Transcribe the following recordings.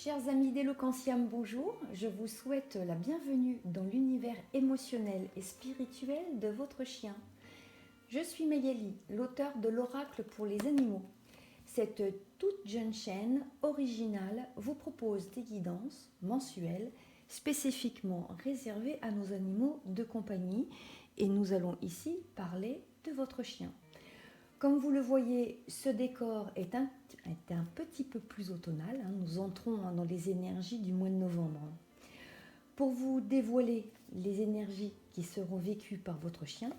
Chers amis d'Eloquentiam, bonjour. Je vous souhaite la bienvenue dans l'univers émotionnel et spirituel de votre chien. Je suis Mayeli, l'auteur de l'Oracle pour les animaux. Cette toute jeune chaîne originale vous propose des guidances mensuelles spécifiquement réservées à nos animaux de compagnie et nous allons ici parler de votre chien. Comme vous le voyez, ce décor est un petit peu plus automnal. Nous entrons dans les énergies du mois de novembre. Pour vous dévoiler les énergies qui seront vécues par votre chien,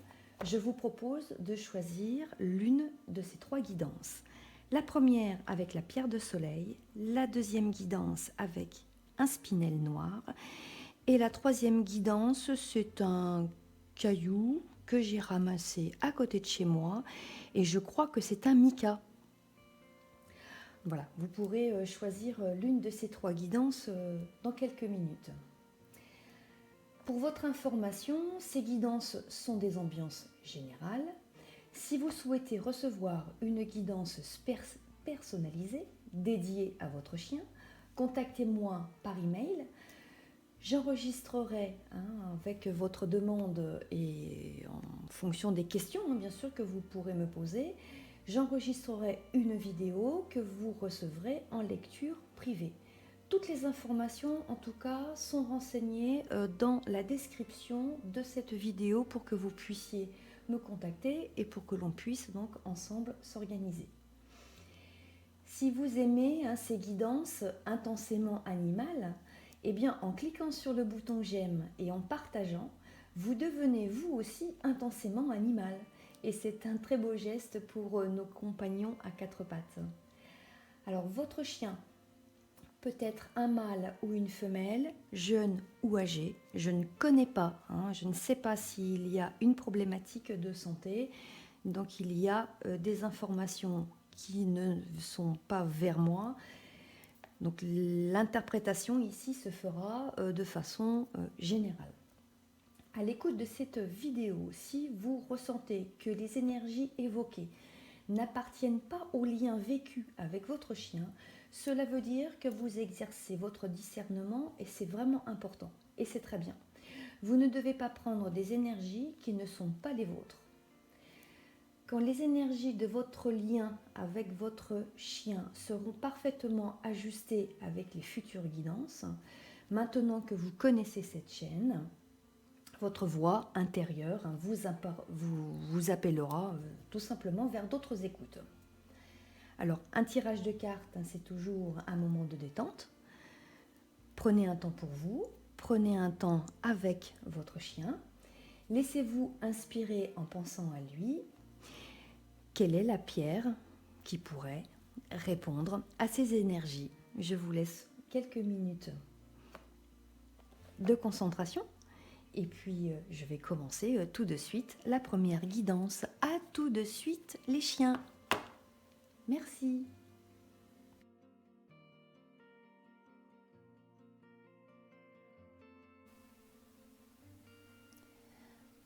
je vous propose de choisir l'une de ces trois guidances. La première avec la pierre de soleil, la deuxième guidance avec un spinel noir et la troisième guidance, c'est un caillou que j'ai ramassé à côté de chez moi et je crois que c'est un mica. Voilà, vous pourrez choisir l'une de ces trois guidances dans quelques minutes. Pour votre information, ces guidances sont des ambiances générales. Si vous souhaitez recevoir une guidance personnalisée dédiée à votre chien, contactez-moi par email. J'enregistrerai avec votre demande et en fonction des questions bien sûr que vous pourrez me poser, j'enregistrerai une vidéo que vous recevrez en lecture privée. Toutes les informations en tout cas sont renseignées dans la description de cette vidéo pour que vous puissiez me contacter et pour que l'on puisse donc ensemble s'organiser. Si vous aimez ces guidances intensément animales, eh bien, en cliquant sur le bouton j'aime et en partageant, vous devenez vous aussi intensément animal. Et c'est un très beau geste pour nos compagnons à quatre pattes. Alors, votre chien peut être un mâle ou une femelle, jeune ou âgé. Je ne connais pas, je ne sais pas s'il y a une problématique de santé. Donc, il y a des informations qui ne sont pas vers moi. Donc l'interprétation ici se fera de façon générale. À l'écoute de cette vidéo, si vous ressentez que les énergies évoquées n'appartiennent pas au lien vécu avec votre chien, cela veut dire que vous exercez votre discernement et c'est vraiment important. Et c'est très bien. Vous ne devez pas prendre des énergies qui ne sont pas les vôtres. Quand les énergies de votre lien avec votre chien seront parfaitement ajustées avec les futures guidances, maintenant que vous connaissez cette chaîne, votre voix intérieure vous appellera tout simplement vers d'autres écoutes. Alors, un tirage de cartes, c'est toujours un moment de détente. Prenez un temps pour vous, prenez un temps avec votre chien. Laissez-vous inspirer en pensant à lui. Quelle est la pierre qui pourrait répondre à ces énergies? Je vous laisse quelques minutes de concentration et puis je vais commencer tout de suite la première guidance. À tout de suite les chiens. Merci.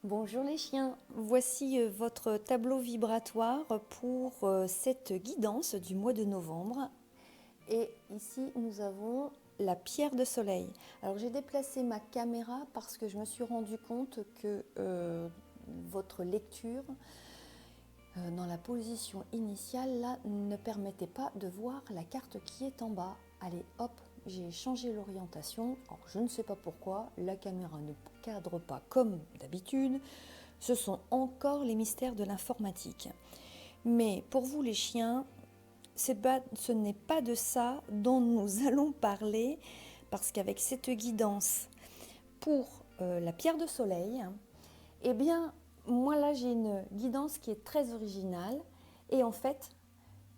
Bonjour les chiens, voici votre tableau vibratoire pour cette guidance du mois de novembre. Et ici nous avons la pierre de soleil. Alors j'ai déplacé ma caméra parce que je me suis rendu compte que votre lecture dans la position initiale là, ne permettait pas de voir la carte qui est en bas. Allez hop, j'ai changé l'orientation. Alors, je ne sais pas pourquoi, la caméra ne cadre pas comme d'habitude. Ce sont encore les mystères de l'informatique. Mais pour vous les chiens, ce n'est pas de ça dont nous allons parler, parce qu'avec cette guidance pour la pierre de soleil, eh bien, moi là j'ai une guidance qui est très originale et en fait,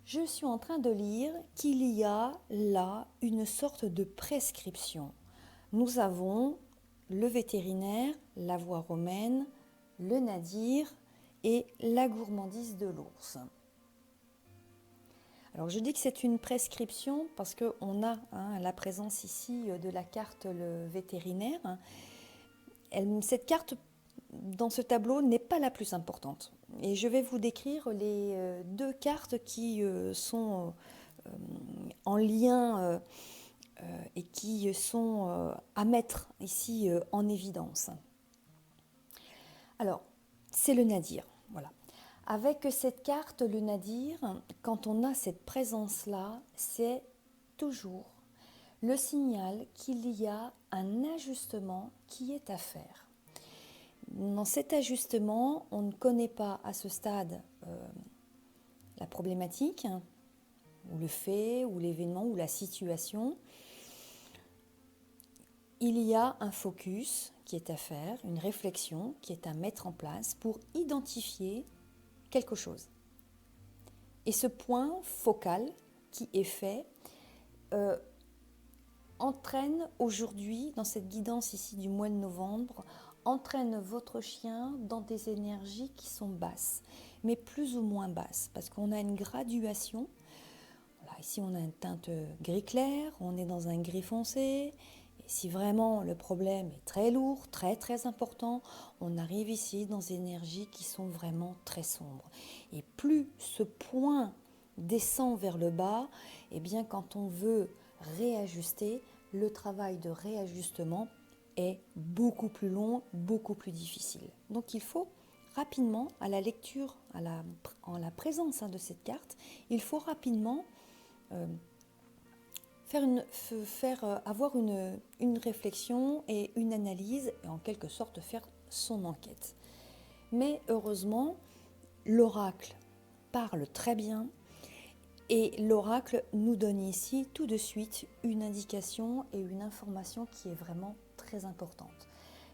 je suis en train de lire qu'il y a là une sorte de prescription. Nous avons le vétérinaire, la voix romaine, le nadir et la gourmandise de l'ours. Alors je dis que c'est une prescription parce qu'on a la présence ici de la carte le vétérinaire. Cette carte dans ce tableau n'est pas la plus importante. Et je vais vous décrire les deux cartes qui sont en lien et qui sont à mettre ici en évidence. Alors, c'est le nadir, voilà. Avec cette carte, le nadir, quand on a cette présence-là, c'est toujours le signal qu'il y a un ajustement qui est à faire. Dans cet ajustement, on ne connaît pas à ce stade la problématique, ou le fait, ou l'événement, ou la situation. Il y a un focus qui est à faire, une réflexion qui est à mettre en place pour identifier quelque chose. Et ce point focal qui est fait entraîne aujourd'hui, dans cette guidance ici du mois de novembre, entraîne votre chien dans des énergies qui sont basses, mais plus ou moins basses, parce qu'on a une graduation. Voilà, ici, on a une teinte gris clair, on est dans un gris foncé. Et si vraiment le problème est très lourd, très très important, on arrive ici dans des énergies qui sont vraiment très sombres. Et plus ce point descend vers le bas, et bien quand on veut réajuster, le travail de réajustement est beaucoup plus long, beaucoup plus difficile. Donc il faut rapidement, à la lecture, en la présence de cette carte, il faut rapidement avoir une réflexion et une analyse, et en quelque sorte faire son enquête. Mais heureusement, l'oracle parle très bien, et l'oracle nous donne ici tout de suite une indication et une information qui est vraiment très importante.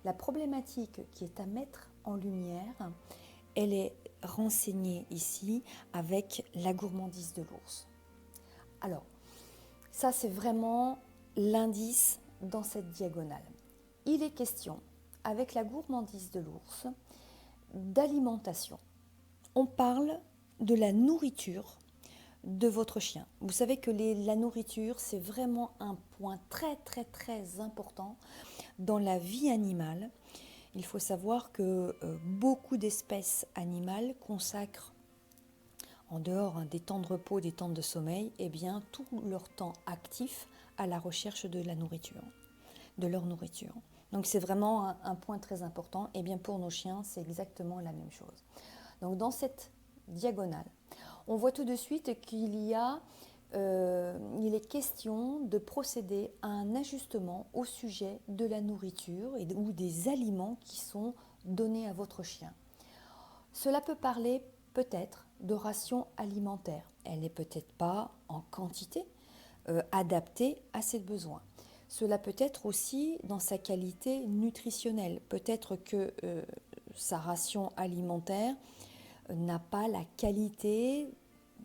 La problématique qui est à mettre en lumière, elle est renseignée ici avec la gourmandise de l'ours. Alors, ça c'est vraiment l'indice dans cette diagonale. Il est question, avec la gourmandise de l'ours, d'alimentation. On parle de la nourriture de votre chien. Vous savez que la nourriture, c'est vraiment un point très très très important dans la vie animale. Il faut savoir que beaucoup d'espèces animales consacrent, en dehors des temps de repos, des temps de sommeil, eh bien, tout leur temps actif à la recherche de la nourriture, de leur nourriture. Donc c'est vraiment un point très important. Et bien pour nos chiens, c'est exactement la même chose. Donc dans cette diagonale, on voit tout de suite qu'il est question de procéder à un ajustement au sujet de la nourriture ou des aliments qui sont donnés à votre chien. Cela peut parler peut-être de ration alimentaire. Elle n'est peut-être pas en quantité adaptée à ses besoins. Cela peut être aussi dans sa qualité nutritionnelle. Peut-être que sa ration alimentaire n'a pas la qualité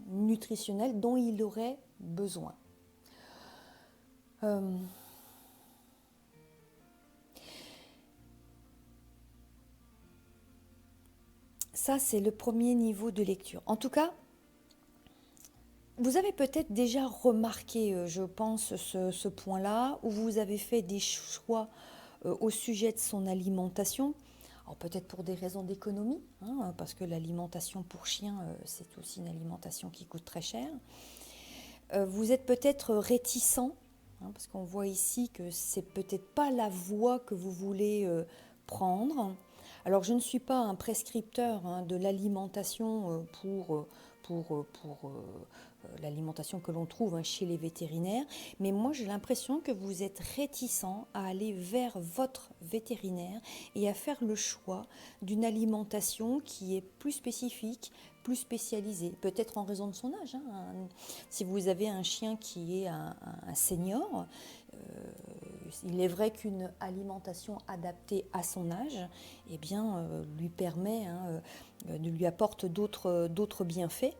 nutritionnelle dont il aurait besoin. Ça, c'est le premier niveau de lecture. En tout cas, vous avez peut-être déjà remarqué, je pense, ce point-là, où vous avez fait des choix au sujet de son alimentation. Alors peut-être pour des raisons d'économie, parce que l'alimentation pour chien, c'est aussi une alimentation qui coûte très cher. Vous êtes peut-être réticent, parce qu'on voit ici que c'est peut-être pas la voie que vous voulez prendre. Alors je ne suis pas un prescripteur de l'alimentation pour l'alimentation que l'on trouve chez les vétérinaires, mais moi j'ai l'impression que vous êtes réticent à aller vers votre vétérinaire et à faire le choix d'une alimentation qui est plus spécifique, plus spécialisée, peut-être en raison de son âge. Si vous avez un chien qui est un senior, il est vrai qu'une alimentation adaptée à son âge lui permet, lui apporte d'autres bienfaits.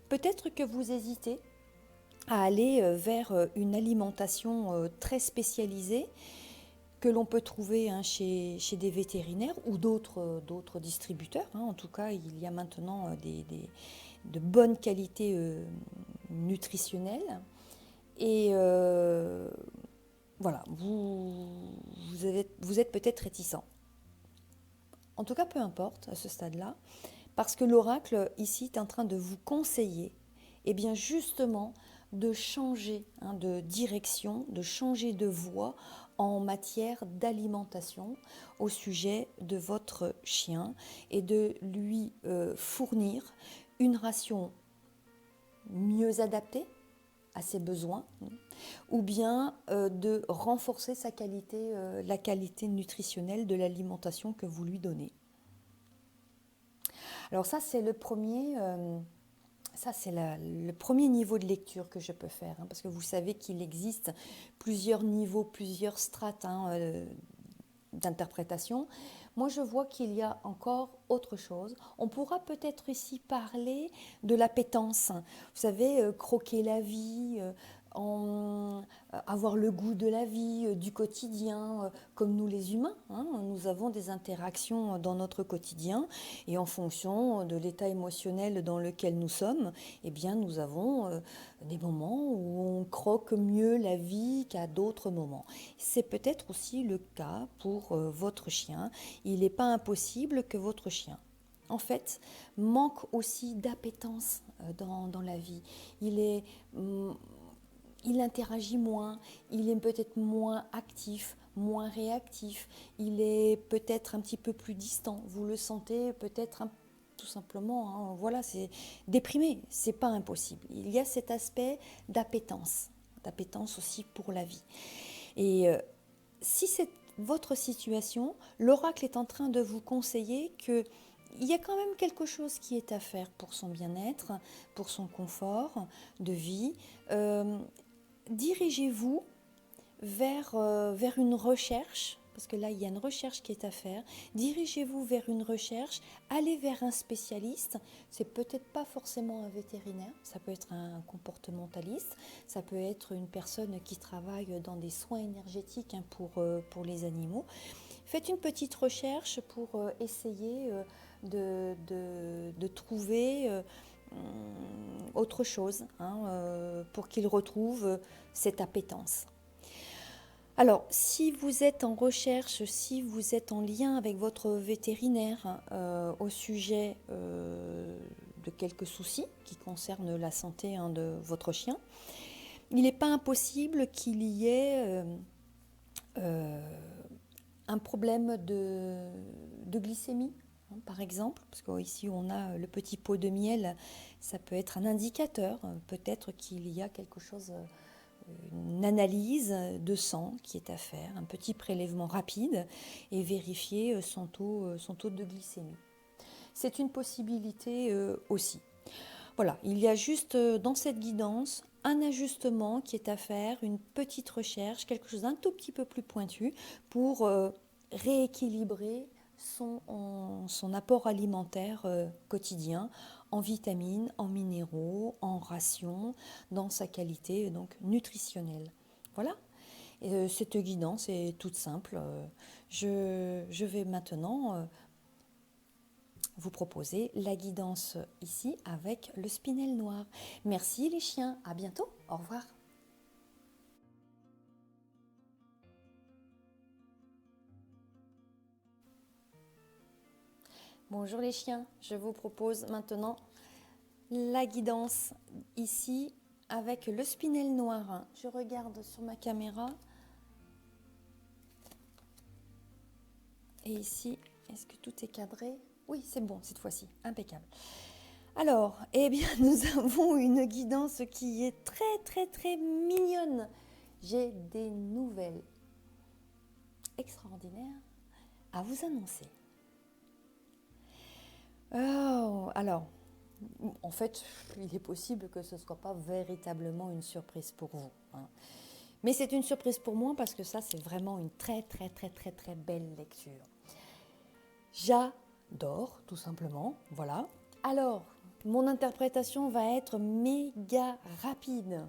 Peut-être que vous hésitez à aller vers une alimentation très spécialisée que l'on peut trouver chez des vétérinaires ou d'autres distributeurs. En tout cas, il y a maintenant de bonnes qualités nutritionnelles. Et voilà, vous êtes peut-être réticent. En tout cas, peu importe à ce stade-là, parce que l'oracle ici est en train de vous conseiller, et bien justement, de changer de direction, de changer de voie en matière d'alimentation au sujet de votre chien et de lui fournir une ration mieux adaptée à ses besoins, ou bien de renforcer sa qualité, la qualité nutritionnelle de l'alimentation que vous lui donnez. Alors ça, c'est le premier, le premier niveau de lecture que je peux faire, parce que vous savez qu'il existe plusieurs niveaux, plusieurs strates d'interprétation. Moi, je vois qu'il y a encore autre chose. On pourra peut-être ici parler de l'appétence. Vous savez, croquer la vie, avoir le goût de la vie, du quotidien, comme nous les humains. Nous avons des interactions dans notre quotidien et en fonction de l'état émotionnel dans lequel nous sommes, eh bien, nous avons des moments où on croque mieux la vie qu'à d'autres moments. C'est peut-être aussi le cas pour votre chien. Il n'est pas impossible que votre chien, en fait, manque aussi d'appétence dans la vie. Il interagit moins, il est peut-être moins actif, moins réactif, il est peut-être un petit peu plus distant. Vous le sentez peut-être tout simplement, voilà, c'est déprimé, c'est pas impossible. Il y a cet aspect d'appétence aussi pour la vie. Et si c'est votre situation, l'oracle est en train de vous conseiller que il y a quand même quelque chose qui est à faire pour son bien-être, pour son confort de vie. Dirigez-vous vers une recherche, parce que là, il y a une recherche qui est à faire. Dirigez-vous vers une recherche, allez vers un spécialiste. C'est peut-être pas forcément un vétérinaire, ça peut être un comportementaliste, ça peut être une personne qui travaille dans des soins énergétiques pour les animaux. Faites une petite recherche pour essayer de trouver autre chose pour qu'il retrouve cette appétence. Alors, si vous êtes en recherche, si vous êtes en lien avec votre vétérinaire au sujet de quelques soucis qui concernent la santé de votre chien, il n'est pas impossible qu'il y ait un problème de glycémie, par exemple, parce qu'ici on a le petit pot de miel, ça peut être un indicateur, peut-être qu'il y a quelque chose, une analyse de sang qui est à faire, un petit prélèvement rapide et vérifier son taux de glycémie. C'est une possibilité aussi. Voilà, il y a juste dans cette guidance un ajustement qui est à faire, une petite recherche, quelque chose d'un tout petit peu plus pointu pour rééquilibrer son apport alimentaire quotidien en vitamines, en minéraux, en rations, dans sa qualité donc nutritionnelle. Voilà, et, cette guidance est toute simple. Je vais maintenant vous proposer la guidance ici avec le spinel noir. Merci les chiens, à bientôt, au revoir. Bonjour les chiens, je vous propose maintenant la guidance ici avec le spinel noir. Je regarde sur ma caméra. Et ici, est-ce que tout est cadré? Oui, c'est bon cette fois-ci, impeccable. Alors, eh bien, nous avons une guidance qui est très très très mignonne. J'ai des nouvelles extraordinaires à vous annoncer. Oh, alors, en fait, il est possible que ce ne soit pas véritablement une surprise pour vous. Mais c'est une surprise pour moi parce que ça, c'est vraiment une très très très très très belle lecture. J'adore, tout simplement, voilà. Alors, mon interprétation va être méga rapide.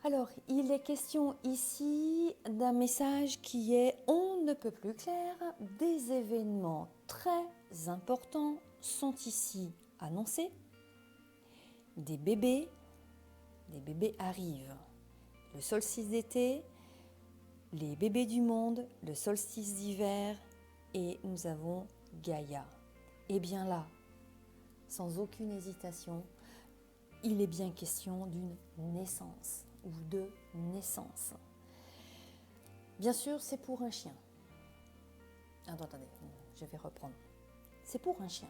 Alors, il est question ici d'un message qui est « On ne peut plus clair ». Des événements très importants sont ici annoncés. Des bébés arrivent. Le solstice d'été, les bébés du monde, le solstice d'hiver et nous avons Gaïa. Et bien là, sans aucune hésitation, il est bien question d'une naissance ou de naissance. Bien sûr, c'est pour un chien. Attendez, je vais reprendre. C'est pour un chien.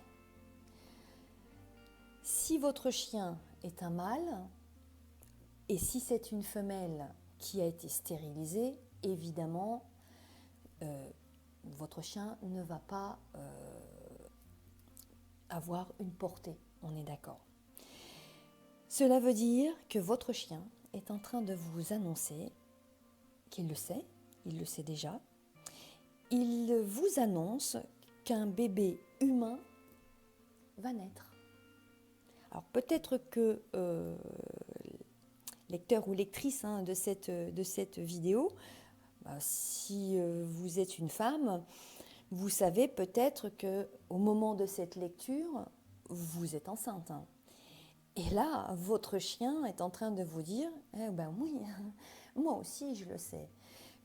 Si votre chien est un mâle, et si c'est une femelle qui a été stérilisée, évidemment, votre chien ne va pas avoir une portée, on est d'accord. Cela veut dire que votre chien est en train de vous annoncer qu'il le sait, il le sait déjà. Il vous annonce qu'un bébé humain va naître. Alors peut-être que lecteur ou lectrice de cette vidéo, si vous êtes une femme, vous savez peut-être qu'au moment de cette lecture, vous êtes enceinte. Et là, votre chien est en train de vous dire « Eh ben oui, moi aussi je le sais.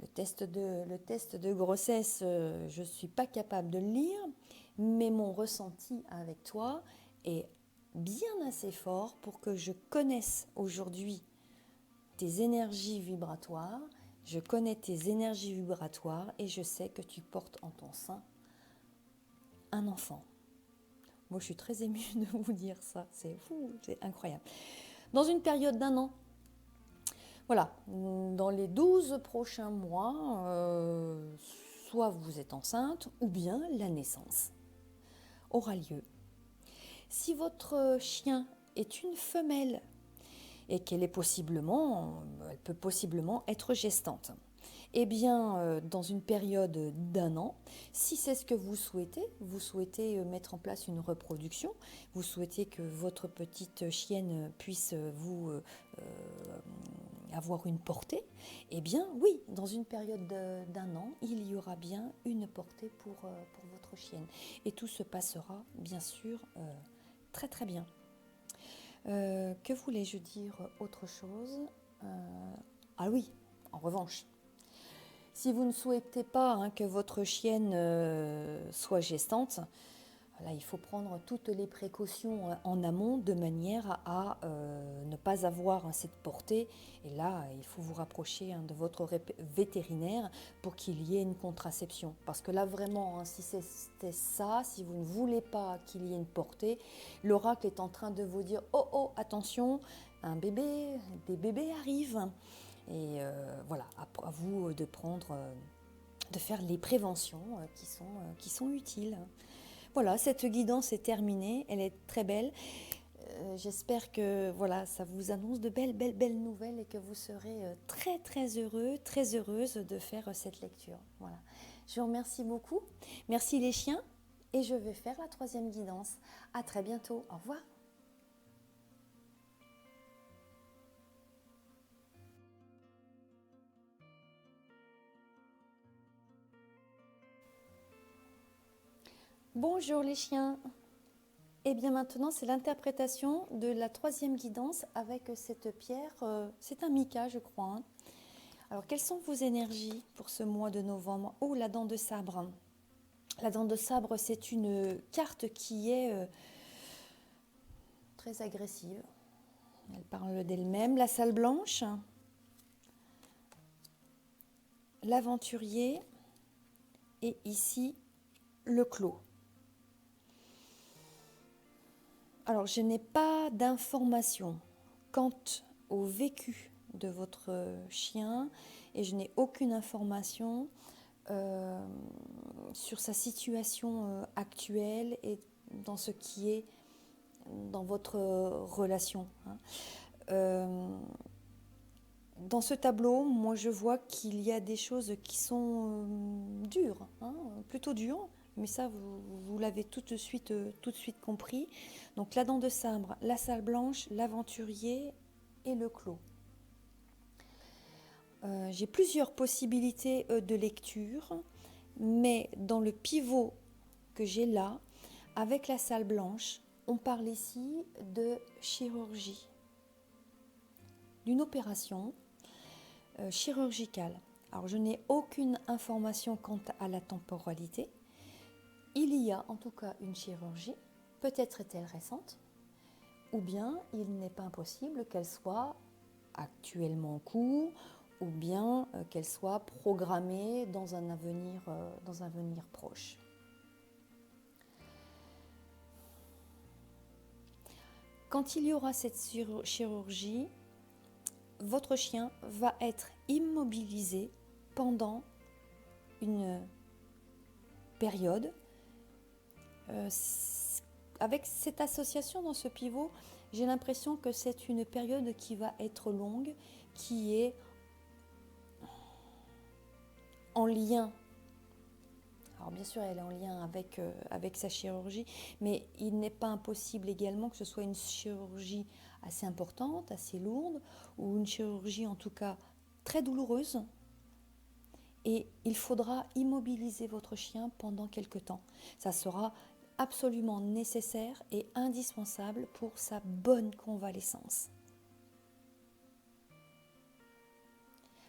Le test de grossesse, je ne suis pas capable de le lire, mais mon ressenti avec toi est bien assez fort pour que je connaisse aujourd'hui tes énergies vibratoires. Je connais tes énergies vibratoires et je sais que tu portes en ton sein un enfant. » Moi, je suis très émue de vous dire ça. C'est fou, c'est incroyable. Dans une période d'1 an, voilà, dans les 12 prochains mois, soit vous êtes enceinte ou bien la naissance aura lieu. Si votre chien est une femelle et qu'elle peut possiblement être gestante, eh bien, dans une période d'1 an, si c'est ce que vous souhaitez mettre en place une reproduction, vous souhaitez que votre petite chienne puisse vous avoir une portée, eh bien oui, dans une période d'1 an, il y aura bien une portée pour votre chienne. Et tout se passera bien sûr très très bien. Que voulais-je dire autre chose Ah oui, en revanche, si vous ne souhaitez pas que votre chienne soit gestante, là, il faut prendre toutes les précautions en amont de manière à ne pas avoir cette portée. Et là, il faut vous rapprocher de votre vétérinaire pour qu'il y ait une contraception. Parce que là, vraiment, si c'était ça, si vous ne voulez pas qu'il y ait une portée, l'oracle est en train de vous dire « Oh, oh, attention, des bébés arrivent !» Et voilà, à vous de faire les préventions qui sont utiles. Voilà, cette guidance est terminée, elle est très belle. J'espère que voilà, ça vous annonce de belles nouvelles et que vous serez très très heureux, très heureuse de faire cette lecture. Voilà. Je vous remercie beaucoup. Merci les chiens et je vais faire la 3e guidance. À très bientôt. Au revoir. Bonjour les chiens. Et bien maintenant, c'est l'interprétation de la 3e guidance avec cette pierre. C'est un mica, je crois. Alors, quelles sont vos énergies pour ce mois de novembre? Oh, la dent de sabre. La dent de sabre, c'est une carte qui est très agressive. Elle parle d'elle-même. La salle blanche. L'aventurier. Et ici, le clos. Alors, je n'ai pas d'informations quant au vécu de votre chien et je n'ai aucune information sur sa situation actuelle et dans ce qui est dans votre relation. Dans ce tableau, moi je vois qu'il y a des choses qui sont dures, plutôt dures. Mais ça, vous l'avez tout de suite compris. Donc la dent de sabre, la salle blanche, l'aventurier et le clos. J'ai plusieurs possibilités de lecture, mais dans le pivot que j'ai là, avec la salle blanche, on parle ici de chirurgie, d'une opération chirurgicale. Alors je n'ai aucune information quant à la temporalité. Il y a en tout cas une chirurgie, peut-être est-elle récente, ou bien il n'est pas impossible qu'elle soit actuellement en cours, ou bien qu'elle soit programmée dans un avenir proche. Quand il y aura cette chirurgie, votre chien va être immobilisé pendant une période. Avec cette association dans ce pivot, j'ai l'impression que c'est une période qui va être longue, qui est en lien. Alors bien sûr, elle est en lien avec sa chirurgie, mais il n'est pas impossible également que ce soit une chirurgie assez importante, assez lourde, ou une chirurgie en tout cas très douloureuse. Et il faudra immobiliser votre chien pendant quelque temps. Ça sera absolument nécessaire et indispensable pour sa bonne convalescence.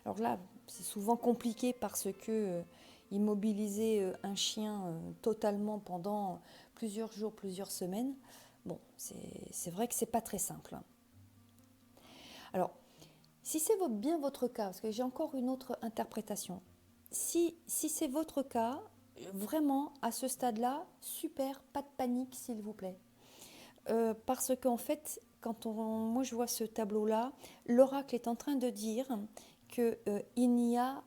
Alors là, c'est souvent compliqué parce que immobiliser un chien totalement pendant plusieurs jours, plusieurs semaines, bon, c'est vrai que c'est pas très simple. Alors, si c'est bien votre cas, parce que j'ai encore une autre interprétation, si c'est votre cas, vraiment à ce stade-là, super, pas de panique s'il vous plaît. Parce qu'en fait, moi je vois ce tableau-là, l'oracle est en train de dire qu'il n'y a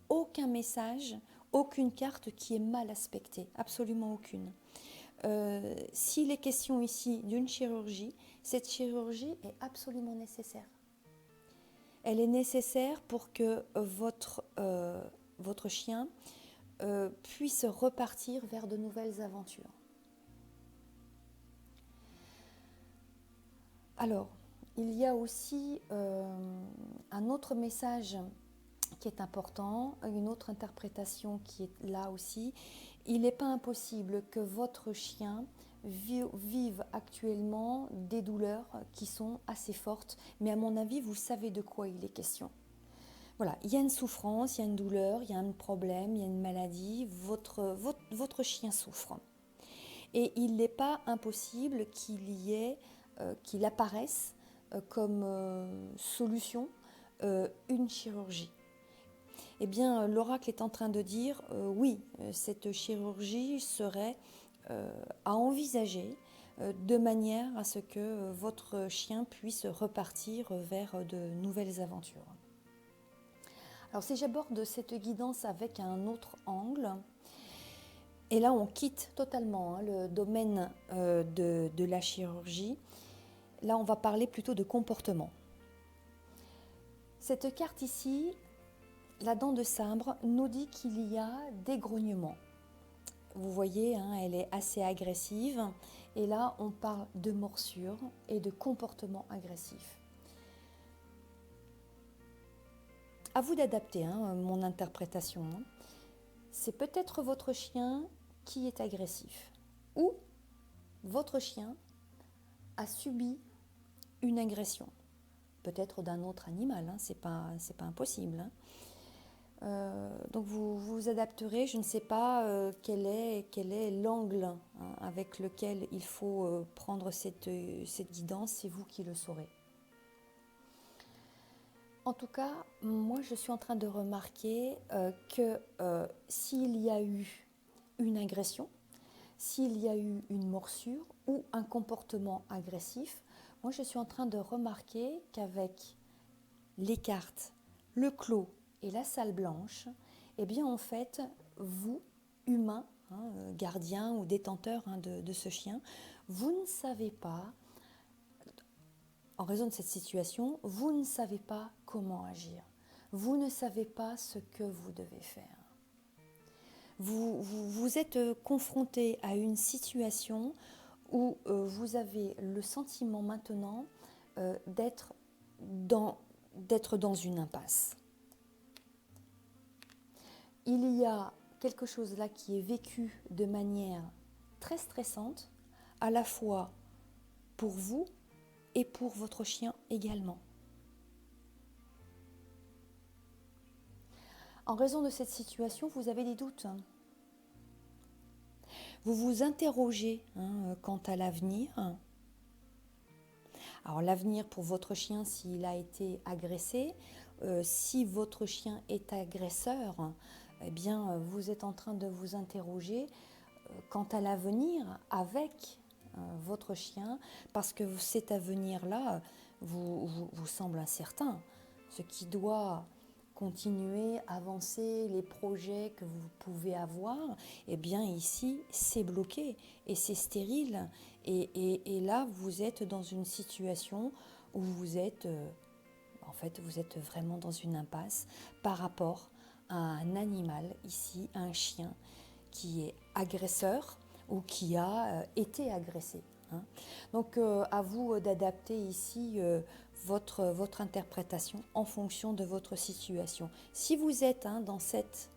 aucun message, aucune carte qui est mal aspectée, absolument aucune. S'il est question ici d'une chirurgie, cette chirurgie est absolument nécessaire. Elle est nécessaire pour que votre chien puisse repartir vers de nouvelles aventures. Alors, il y a aussi un autre message qui est important, une autre interprétation qui est là aussi. Il n'est pas impossible que votre chien vive actuellement des douleurs qui sont assez fortes, mais à mon avis, vous savez de quoi il est question. Voilà, il y a une souffrance, il y a une douleur, il y a un problème, il y a une maladie, votre chien souffre. Et il n'est pas impossible qu'il apparaisse comme solution une chirurgie. Eh bien, l'oracle est en train de dire oui, cette chirurgie serait à envisager de manière à ce que votre chien puisse repartir vers de nouvelles aventures. Alors si j'aborde cette guidance avec un autre angle, et là on quitte totalement le domaine de la chirurgie, là on va parler plutôt de comportement. Cette carte ici, la dent de sabre, nous dit qu'il y a des grognements. Vous voyez, elle est assez agressive, et là on parle de morsure et de comportement agressif. À vous d'adapter mon interprétation. C'est peut-être votre chien qui est agressif, ou votre chien a subi une agression, peut-être d'un autre animal, c'est pas impossible. Donc vous vous adapterez, je ne sais pas quel est l'angle avec lequel il faut prendre cette guidance, c'est vous qui le saurez. En tout cas, moi je suis en train de remarquer que s'il y a eu une agression, s'il y a eu une morsure ou un comportement agressif, moi je suis en train de remarquer qu'avec les cartes, le clos et la salle blanche, eh bien en fait, vous, humains, gardiens ou détenteurs de ce chien, vous ne savez pas, en raison de cette situation, vous ne savez pas comment agir. Vous ne savez pas ce que vous devez faire. Vous êtes confronté à une situation où vous avez le sentiment maintenant d'être dans une impasse. Il y a quelque chose là qui est vécu de manière très stressante, à la fois pour vous et pour votre chien également. En raison de cette situation, vous avez des doutes. Vous vous interrogez quant à l'avenir. Alors l'avenir pour votre chien s'il a été agressé, si votre chien est agresseur, eh bien vous êtes en train de vous interroger quant à l'avenir avec votre chien, parce que cet avenir-là vous semble incertain, ce qui doit continuer, avancer, les projets que vous pouvez avoir, eh bien ici c'est bloqué et c'est stérile. Et là vous êtes dans une situation où vous êtes, en fait vous êtes vraiment dans une impasse par rapport à un animal ici, un chien qui est agresseur ou qui a été agressé. Hein. Donc à vous d'adapter ici votre interprétation en fonction de votre situation. Si vous êtes dans cette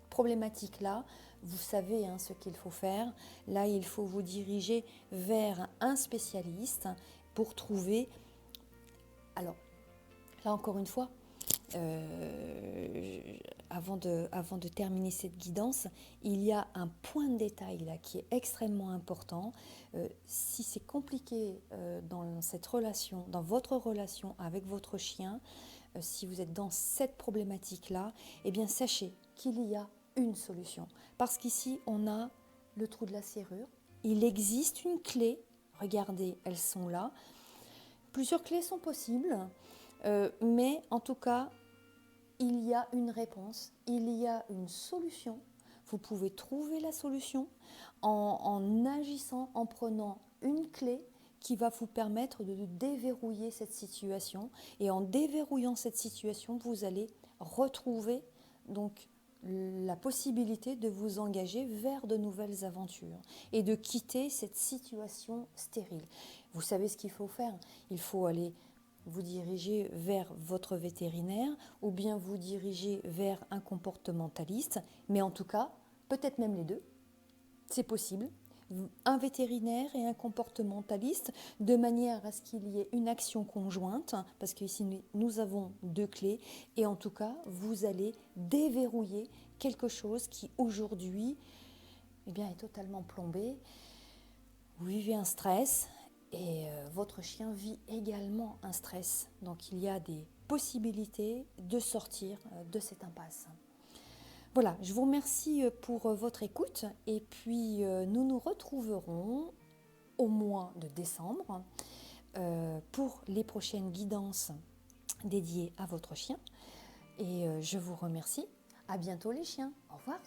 problématique-là, vous savez ce qu'il faut faire. Là, il faut vous diriger vers un spécialiste pour trouver... Alors, là encore une fois, avant de terminer cette guidance, il y a un point de détail là qui est extrêmement important. Si c'est compliqué dans cette relation, dans votre relation avec votre chien, si vous êtes dans cette problématique-là, eh bien sachez qu'il y a une solution. Parce qu'ici, on a le trou de la serrure. Il existe une clé. Regardez, elles sont là. Plusieurs clés sont possibles, mais en tout cas, il y a une réponse, il y a une solution. Vous pouvez trouver la solution en agissant, en prenant une clé qui va vous permettre de déverrouiller cette situation. Et en déverrouillant cette situation, vous allez retrouver donc la possibilité de vous engager vers de nouvelles aventures et de quitter cette situation stérile. Vous savez ce qu'il faut faire. Il faut aller vous diriger vers votre vétérinaire ou bien vous diriger vers un comportementaliste, mais en tout cas, peut-être même les deux, c'est possible. Un vétérinaire et un comportementaliste, de manière à ce qu'il y ait une action conjointe, parce qu'ici nous avons deux clés, et en tout cas, vous allez déverrouiller quelque chose qui aujourd'hui est totalement plombé. Vous vivez un stress et votre chien vit également un stress. Donc il y a des possibilités de sortir de cette impasse. Voilà, je vous remercie pour votre écoute et puis nous nous retrouverons au mois de décembre pour les prochaines guidances dédiées à votre chien. Et je vous remercie. À bientôt les chiens. Au revoir.